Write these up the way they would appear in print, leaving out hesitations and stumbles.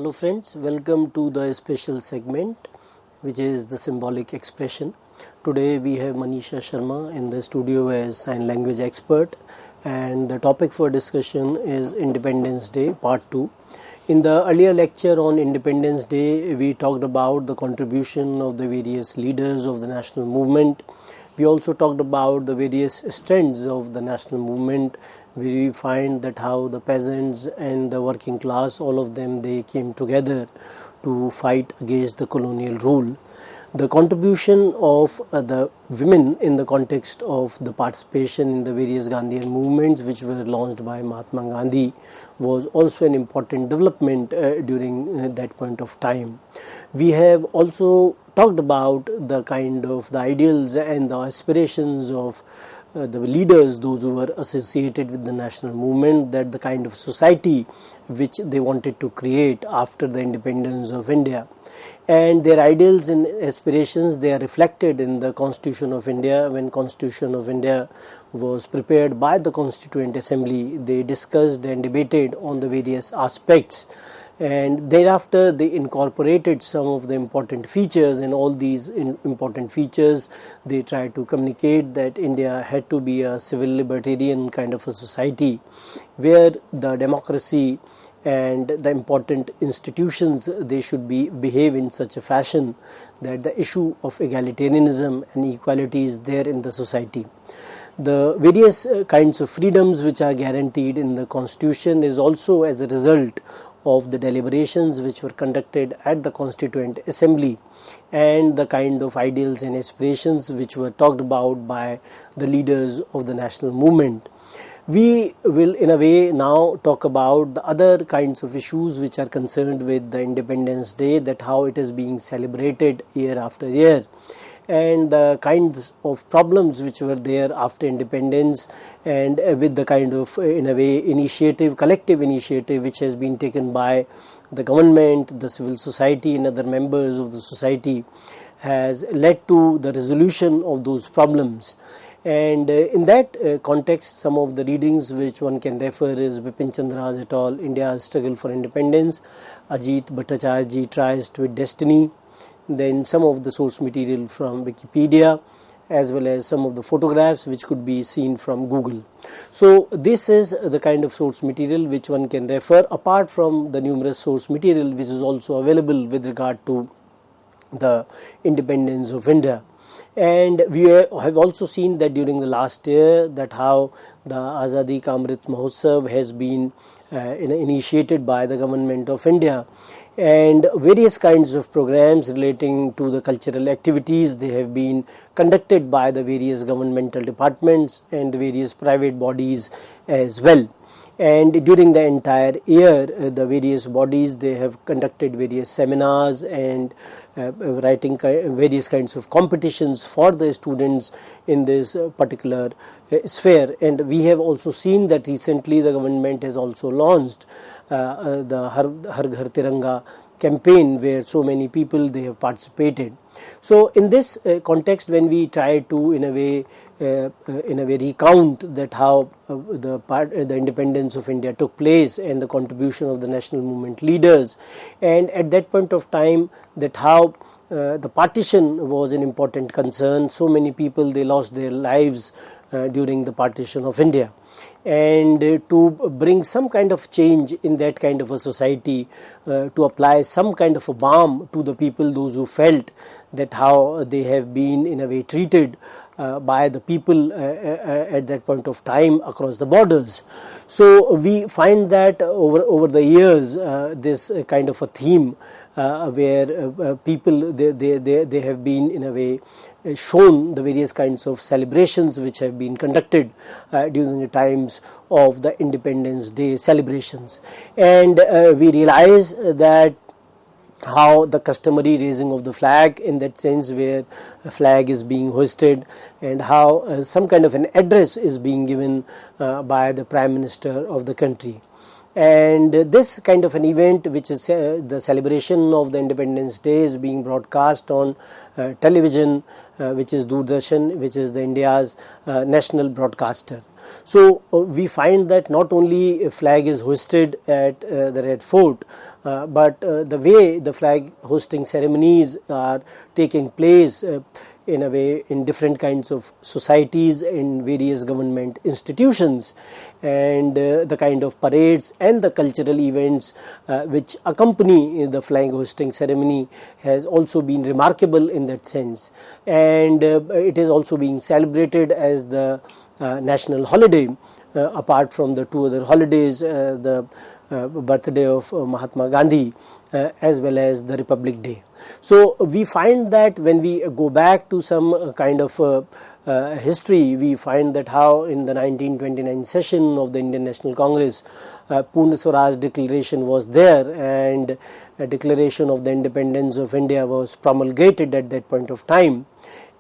Hello friends, welcome to the special segment which is the symbolic expression. Today we have Manisha Sharma in the studio as sign language expert, and the topic for discussion is Independence Day Part 2. In the earlier lecture on Independence Day, we talked about the contribution of the various leaders of the national movement. We also talked about the various strands of the national movement. We find that how the peasants and the working class, all of them, they came together to fight against the colonial rule. The contribution of the women in the context of the participation in the various Gandhian movements which were launched by Mahatma Gandhi was also an important development during that point of time. We have also talked about the kind of the ideals and the aspirations of the leaders, those who were associated with the national movement, that the kind of society which they wanted to create after the independence of India. And their ideals and aspirations, they are reflected in the Constitution of India. When Constitution of India was prepared by the Constituent Assembly, they discussed and debated on the various aspects, and thereafter they incorporated some of the important features, and all these important features they tried to communicate that India had to be a civil libertarian kind of a society where the democracy and the important institutions, they should behave in such a fashion that the issue of egalitarianism and equality is there in the society. The various kinds of freedoms which are guaranteed in the Constitution is also as a result of the deliberations which were conducted at the Constituent Assembly and the kind of ideals and aspirations which were talked about by the leaders of the national movement. We will in a way now talk about the other kinds of issues which are concerned with the Independence Day, that how it is being celebrated year after year, and the kinds of problems which were there after independence, and with the kind of in a way collective initiative which has been taken by the government, the civil society and other members of the society has led to the resolution of those problems. And in that context, some of the readings which one can refer is Bipin Chandra's et al. India's Struggle for Independence, Ajit Bhattacharya Tries with Destiny, then some of the source material from Wikipedia, as well as some of the photographs which could be seen from Google. So this is the kind of source material which one can refer, apart from the numerous source material which is also available with regard to the independence of India. And we have also seen that during the last year that how the Azadi Ka Amrit Mahotsav has been initiated by the government of India, and various kinds of programs relating to the cultural activities, they have been conducted by the various governmental departments and the various private bodies as well. And during the entire year, the various bodies, they have conducted various seminars and writing various kinds of competitions for the students in this particular sphere. And we have also seen that recently the government has also launched the Har Ghar Tiranga campaign, where so many people they have participated. So in this context, when we try to in a way recount that how the independence of India took place and the contribution of the national movement leaders, and at that point of time that how the partition was an important concern. So many people they lost their lives during the partition of India, and to bring some kind of change in that kind of a society, to apply some kind of a balm to the people, those who felt that how they have been in a way treated by the people at that point of time across the borders. So we find that over the years this kind of a theme where people they have been in a way shown the various kinds of celebrations which have been conducted during the times of the Independence Day celebrations, and we realize that how the customary raising of the flag, in that sense where a flag is being hoisted, and how some kind of an address is being given by the Prime Minister of the country. And this kind of an event, which is the celebration of the Independence Day, is being broadcast on television, which is Doordarshan, which is the India's national broadcaster. So we find that not only a flag is hoisted at the Red Fort, but the way the flag hosting ceremonies are taking place in a way in different kinds of societies, in various government institutions, and the kind of parades and the cultural events which accompany the flag hosting ceremony has also been remarkable in that sense. And it is also being celebrated as the national holiday, apart from the two other holidays, the birthday of Mahatma Gandhi as well as the Republic Day. So we find that when we go back to some kind of history, we find that how in the 1929 session of the Indian National Congress, Purna Swaraj declaration was there, and a declaration of the independence of India was promulgated at that point of time,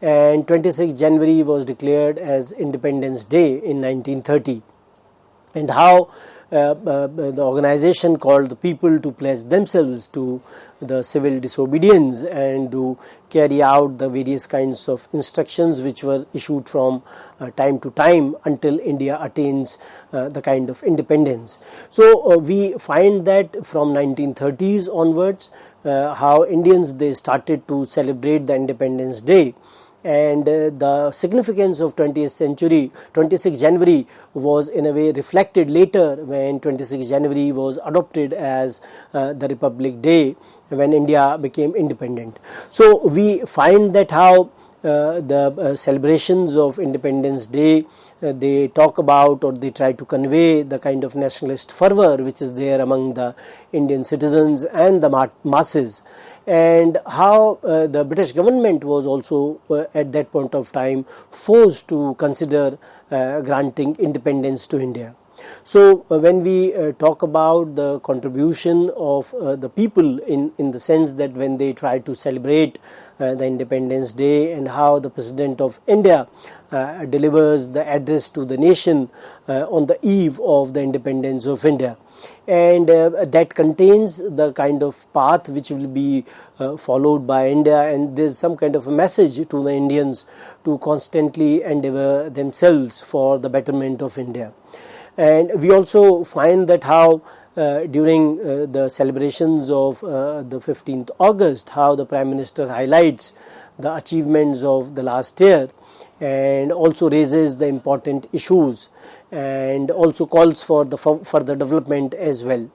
and 26th January was declared as Independence Day in 1930, and how the organization called the people to pledge themselves to the civil disobedience and to carry out the various kinds of instructions which were issued from time to time until India attains the kind of independence. So we find that from 1930s onwards, how Indians, they started to celebrate the Independence Day. And the significance of 20th century, 26th January was in a way reflected later when 26th January was adopted as the Republic Day when India became independent. So we find that how the celebrations of Independence Day, they talk about or they try to convey the kind of nationalist fervor which is there among the Indian citizens and the masses, and how the British government was also at that point of time forced to consider granting independence to India. So when we talk about the contribution of the people in the sense that when they try to celebrate the Independence Day, and how the President of India delivers the address to the nation on the eve of the independence of India, and that contains the kind of path which will be followed by India, and there is some kind of a message to the Indians to constantly endeavor themselves for the betterment of India. And we also find that how during the celebrations of the 15th August, how the Prime Minister highlights the achievements of the last year and also raises the important issues and also calls for the further development as well.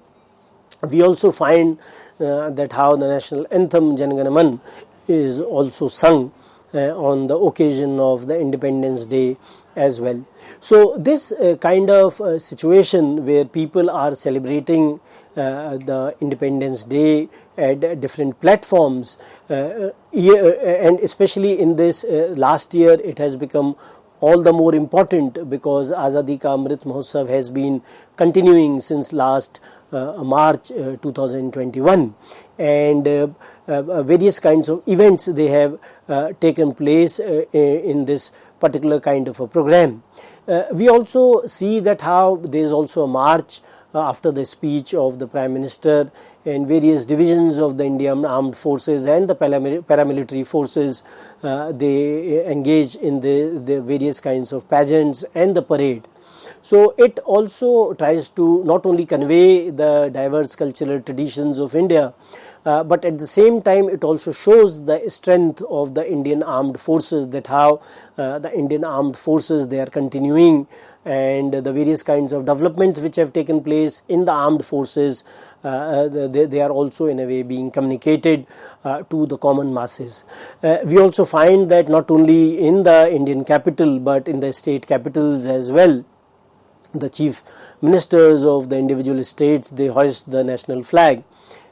We also find that how the national anthem Jan Gana Man is also sung on the occasion of the Independence Day as well. So this kind of situation where people are celebrating the Independence Day at different platforms, and especially in this last year, it has become all the more important because Azadi Ka Amrit Mahotsav has been continuing since last March 2021, and various kinds of events they have taken place in this particular kind of a program. We also see that how there is also a march after the speech of the Prime Minister, and various divisions of the Indian Armed Forces and the paramilitary forces, they engage in the various kinds of pageants and the parade. So it also tries to not only convey the diverse cultural traditions of India, but at the same time it also shows the strength of the Indian Armed Forces, that how the Indian Armed Forces, they are continuing, and the various kinds of developments which have taken place in the armed forces, they are also in a way being communicated to the common masses. We also find that not only in the Indian capital but in the state capitals as well, the chief ministers of the individual states, they hoist the national flag,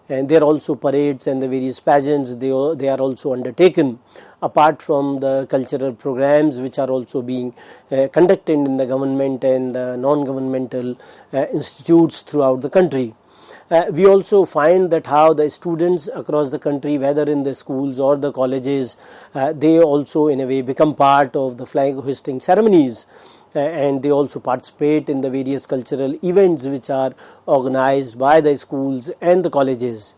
and there are also parades and the various pageants, they are also undertaken, apart from the cultural programs which are also being conducted in the government and the non-governmental institutes throughout the country. We also find that how the students across the country, whether in the schools or the colleges, they also in a way become part of the flag hoisting ceremonies, and they also participate in the various cultural events which are organized by the schools and the colleges.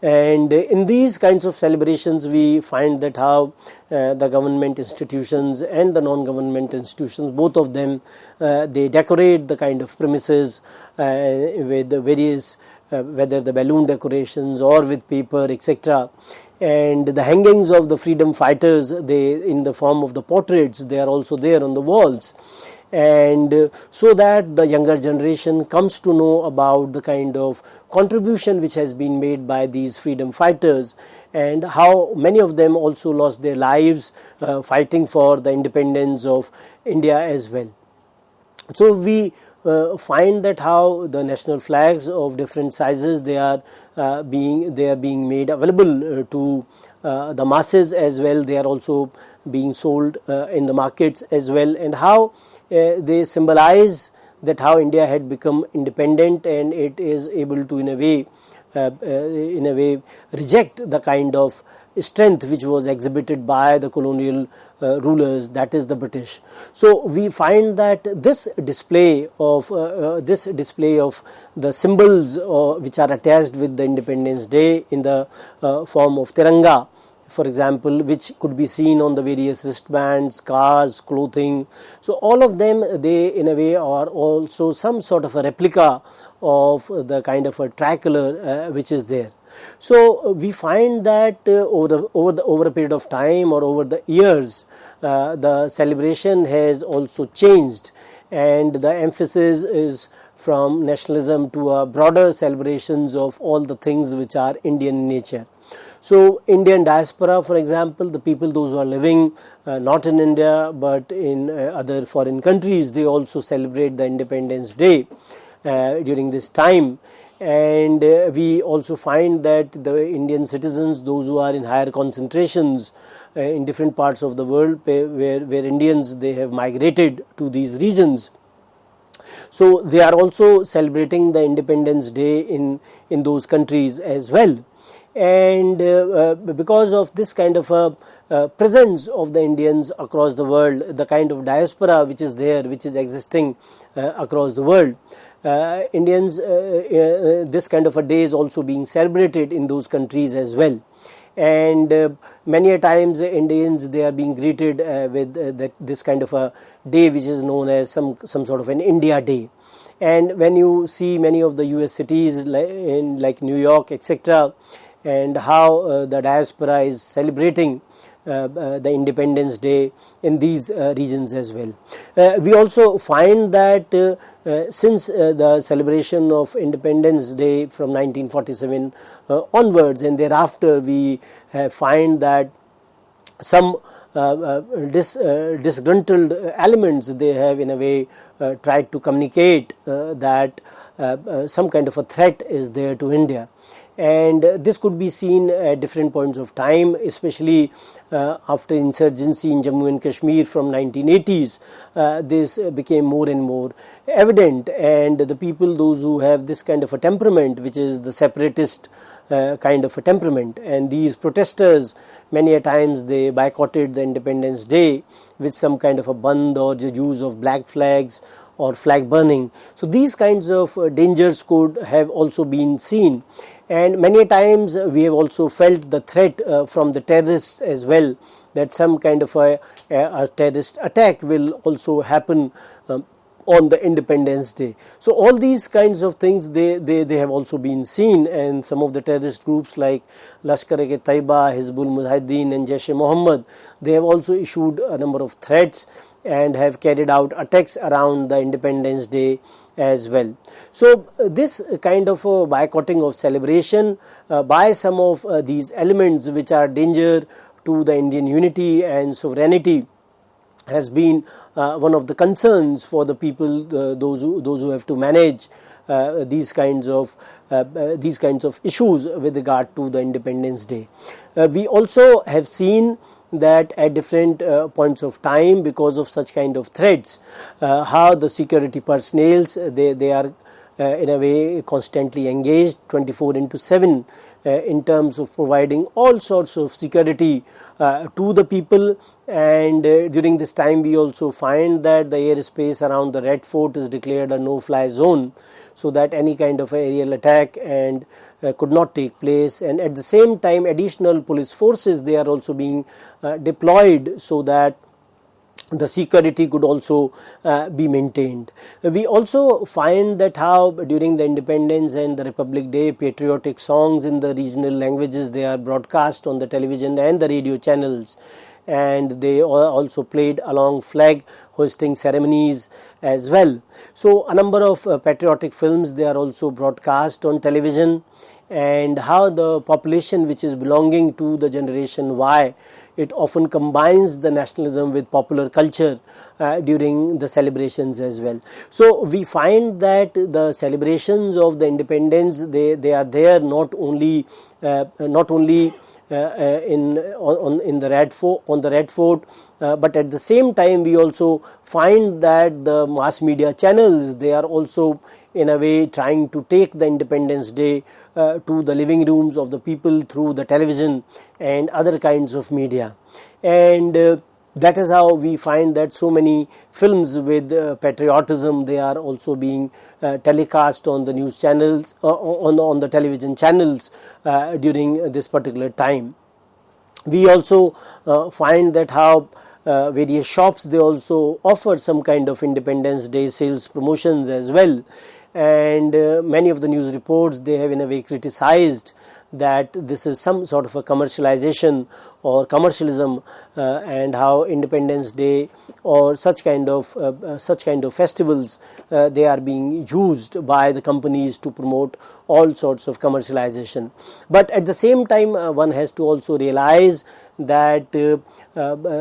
And in these kinds of celebrations, we find that how the government institutions and the non-government institutions, both of them, they decorate the kind of premises with the various, whether the balloon decorations or with paper, etc. And the hangings of the freedom fighters, they in the form of the portraits, they are also there on the walls. And so that the younger generation comes to know about the kind of contribution which has been made by these freedom fighters, and how many of them also lost their lives fighting for the independence of India as well. So we find that how the national flags of different sizes, they are being made available to the masses as well. They are also being sold in the markets as well, and how they symbolize that how India had become independent, and it is able to in a way reject the kind of strength which was exhibited by the colonial rulers, that is the British. So we find that this display of the symbols which are attached with the Independence Day in the form of Tiranga, for example, which could be seen on the various wristbands, cars, clothing. So all of them, they in a way are also some sort of a replica of the kind of a tricolor which is there. So we find that over a period of time or over the years, the celebration has also changed, and the emphasis is from nationalism to a broader celebrations of all the things which are Indian in nature. So Indian diaspora, for example, the people those who are living not in India but in other foreign countries, they also celebrate the Independence Day during this time. And we also find that the Indian citizens, those who are in higher concentrations in different parts of the world, where Indians, they have migrated to these regions, so they are also celebrating the Independence Day in those countries as well. And because of this kind of a presence of the Indians across the world, the kind of diaspora which is there, which is existing across the world, Indians, this kind of a day is also being celebrated in those countries as well. And many a times Indians, they are being greeted with this kind of a day which is known as some sort of an India Day. And when you see many of the US cities like New York, etc., and how the diaspora is celebrating the Independence Day in these regions as well. We also find that since the celebration of Independence Day from 1947 onwards, and thereafter, we find that some disgruntled elements, they have in a way tried to communicate that some kind of a threat is there to India. And this could be seen at different points of time, especially after insurgency in Jammu and Kashmir from 1980s. This became more and more evident, and the people, those who have this kind of a temperament, which is the separatist kind of a temperament, and these protesters, many a times they boycotted the Independence Day with some kind of a band or the use of black flags or flag burning. So these kinds of dangers could have also been seen. And many times we have also felt the threat from the terrorists as well, that some kind of a terrorist attack will also happen on the Independence Day. So all these kinds of things, they have also been seen, and some of the terrorist groups like Lashkar-e-Taiba, Hizbul Mujahideen and Jaish-e-Mohammed, they have also issued a number of threats and have carried out attacks around the Independence Day as well. So this kind of boycotting of celebration by some of these elements which are danger to the Indian unity and sovereignty has been one of the concerns for the people, those who have to manage these kinds of issues with regard to the Independence Day. We also have seen that at different points of time, because of such kind of threats, how the security personnel, they are in a way constantly engaged 24/7 in terms of providing all sorts of security to the people. And during this time we also find that the airspace around the Red Fort is declared a no-fly zone, so that any kind of aerial attack and could not take place. And at the same time, additional police forces, they are also being deployed, so that the security could also be maintained. We also find that how during the Independence and the Republic Day, patriotic songs in the regional languages, they are broadcast on the television and the radio channels, and they also played along flag hoisting ceremonies as well. So a number of patriotic films, they are also broadcast on television, and how the population which is belonging to the generation Y, it often combines the nationalism with popular culture during the celebrations as well. So we find that the celebrations of the independence, they are there not only in the Red Fort, but at the same time we also find that the mass media channels, they are also in a way trying to take the Independence Day to the living rooms of the people through the television and other kinds of media. And that is how we find that so many films with patriotism, they are also being telecast on the news channels, on the television channels during this particular time. We also find that how various shops, they also offer some kind of Independence Day sales promotions as well. And many of the news reports, they have in a way criticized that this is some sort of a commercialization or commercialism, and how Independence Day or such kind of festivals, they are being used by the companies to promote all sorts of commercialization. But at the same time, one has to also realize that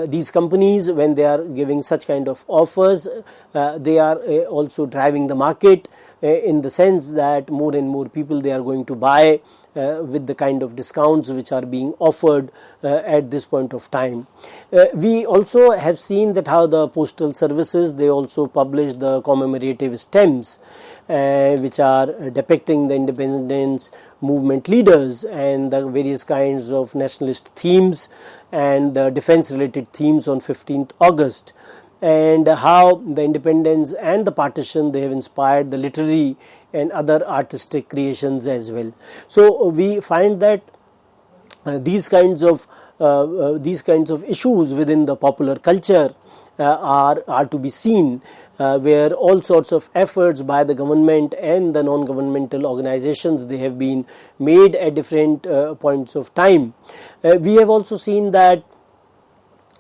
these companies, when they are giving such kind of offers, they are also driving the market in the sense that more and more people, they are going to buy with the kind of discounts which are being offered at this point of time. We also have seen that how the postal services, they also publish the commemorative stamps which are depicting the independence movement leaders and the various kinds of nationalist themes and the defense related themes on 15th August, and how the independence and the partition, they have inspired the literary and other artistic creations as well. So we find that these kinds of issues within the popular culture are to be seen, where all sorts of efforts by the government and the non-governmental organizations, they have been made at different points of time. We have also seen that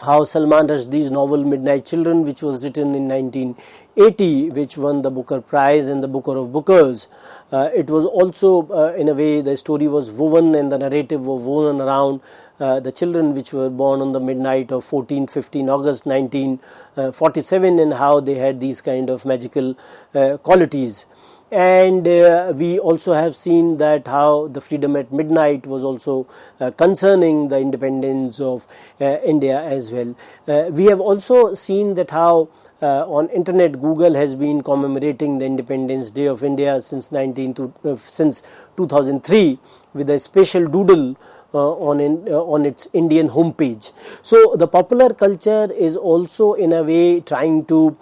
how Salman Rushdie's novel Midnight Children, which was written in 1980, which won the Booker Prize and the Booker of Bookers, it was also in a way, the story was woven and the narrative was woven around the children which were born on the midnight of 15 August 1947, and how they had these kind of magical qualities. And we also have seen that how the Freedom at Midnight was also concerning the independence of India as well. We have also seen that how on internet, Google has been commemorating the Independence Day of India since 2003 with a special doodle on its Indian homepage. So the popular culture is also in a way trying to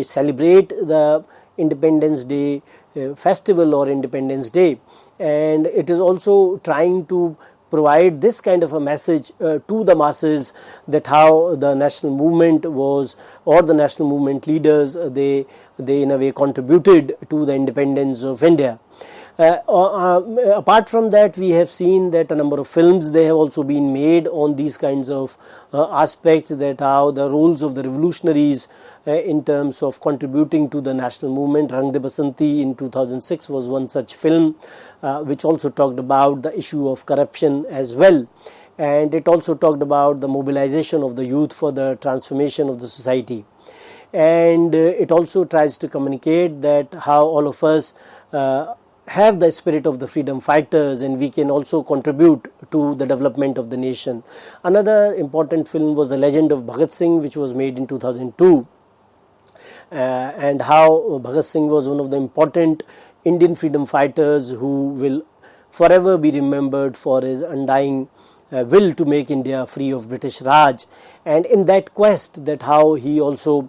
celebrate the Independence Day festival or Independence Day, and it is also trying to provide this kind of a message to the masses, that how the national movement was, or the national movement leaders, they in a way contributed to the independence of India. Apart from that, we have seen that a number of films, they have also been made on these kinds of aspects, that how the roles of the revolutionaries in terms of contributing to the national movement. Rang De Basanti in 2006 was one such film which also talked about the issue of corruption as well, and it also talked about the mobilization of the youth for the transformation of the society. And it also tries to communicate that how all of us have the spirit of the freedom fighters, and we can also contribute to the development of the nation. Another important film was The Legend of Bhagat Singh, which was made in 2002, and how Bhagat Singh was one of the important Indian freedom fighters who will forever be remembered for his undying will to make India free of British Raj, and in that quest, that how he also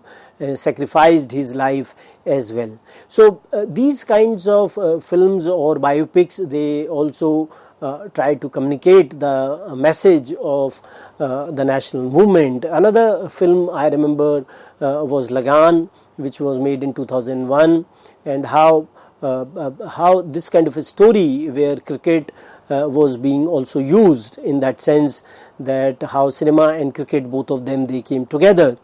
sacrificed his life as well. So these kinds of films or biopics, they also try to communicate the message of the national movement. Another film I remember was Lagan, which was made in 2001, and how this kind of a story where cricket was being also used, in that sense that how cinema and cricket, both of them, they came together,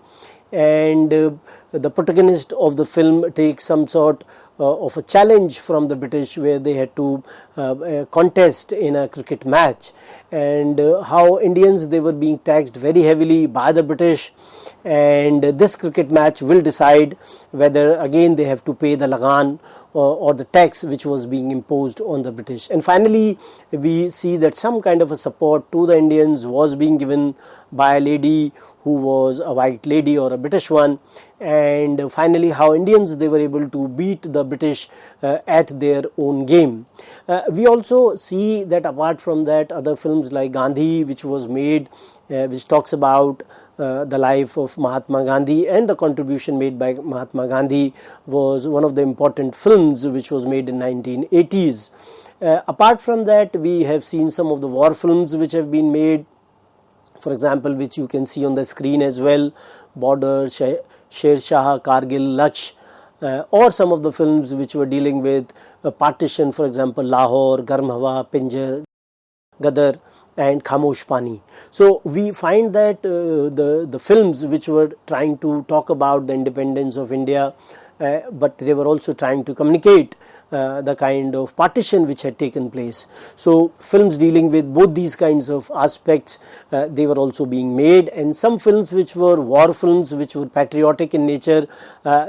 and the protagonist of the film takes some sort of a challenge from the British, where they had to contest in a cricket match, and how Indians, they were being taxed very heavily by the British, and this cricket match will decide whether again they have to pay the Lagan or the tax which was being imposed on the British. And finally we see that some kind of a support to the Indians was being given by a lady who was a white lady or a British one, and finally how Indians, they were able to beat the British at their own game. We also see that apart from that, other films like Gandhi, which was made, which talks about the life of Mahatma Gandhi and the contribution made by Mahatma Gandhi, was one of the important films which was made in 1980s. Apart from that, we have seen some of the war films which have been made, for example, which you can see on the screen as well: Border, Sher Shah, Kargil, Laksh, or some of the films which were dealing with partition, for example, Lahore, Garm Hawa, Pinjar, Gadar, and Khamosh Pani. So we find that the films which were trying to talk about the independence of India, but they were also trying to communicate the kind of partition which had taken place. So films dealing with both these kinds of aspects, they were also being made, and some films which were war films, which were patriotic in nature,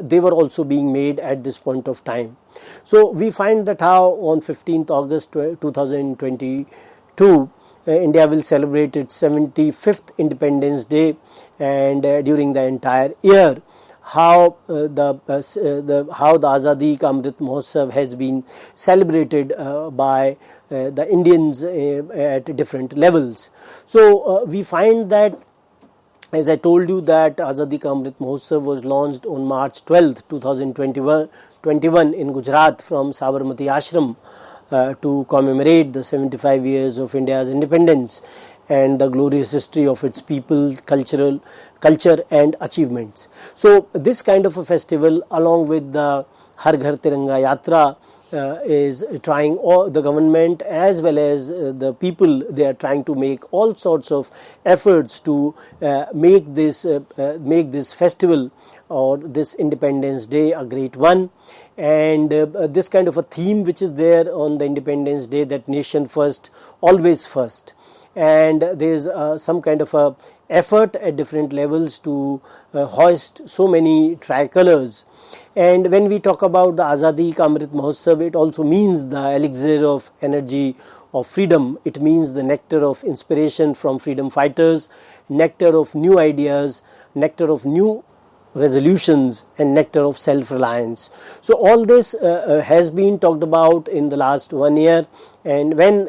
they were also being made at this point of time. So we find that how on 15th August 2022, India will celebrate its 75th Independence Day, and during the entire year, how the Azadi Ka Amrit Mahotsav has been celebrated by the Indians at different levels. So we find that, as I told you, that Azadi Ka Amrit Mahotsav was launched on March 12th, 2021 in Gujarat from Sabarmati Ashram, to commemorate the 75 years of India's independence and the glorious history of its people, culture and achievements. So this kind of a festival, along with the Har Ghar Tiranga Yatra, is trying, all the government as well as the people, they are trying to make all sorts of efforts to make this festival or this Independence Day a great one. And this kind of a theme which is there on the Independence Day, that nation first, always first, and there is some kind of a effort at different levels to hoist so many tricolors. And when we talk about the Azadi Ka Amrit Mahotsav, it also means the elixir of energy of freedom. It means the nectar of inspiration from freedom fighters, nectar of new ideas, nectar of new resolutions, and nectar of self-reliance. So all this has been talked about in the last 1 year, and when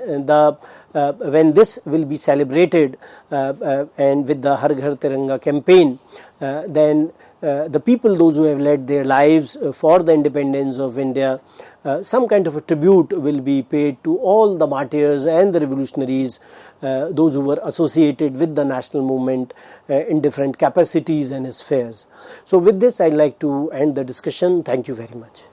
this will be celebrated and with the Har Ghar Tiranga campaign, then the people, those who have led their lives for the independence of India, some kind of a tribute will be paid to all the martyrs and the revolutionaries, those who were associated with the national movement in different capacities and spheres. So with this, I'd like to end the discussion. Thank you very much.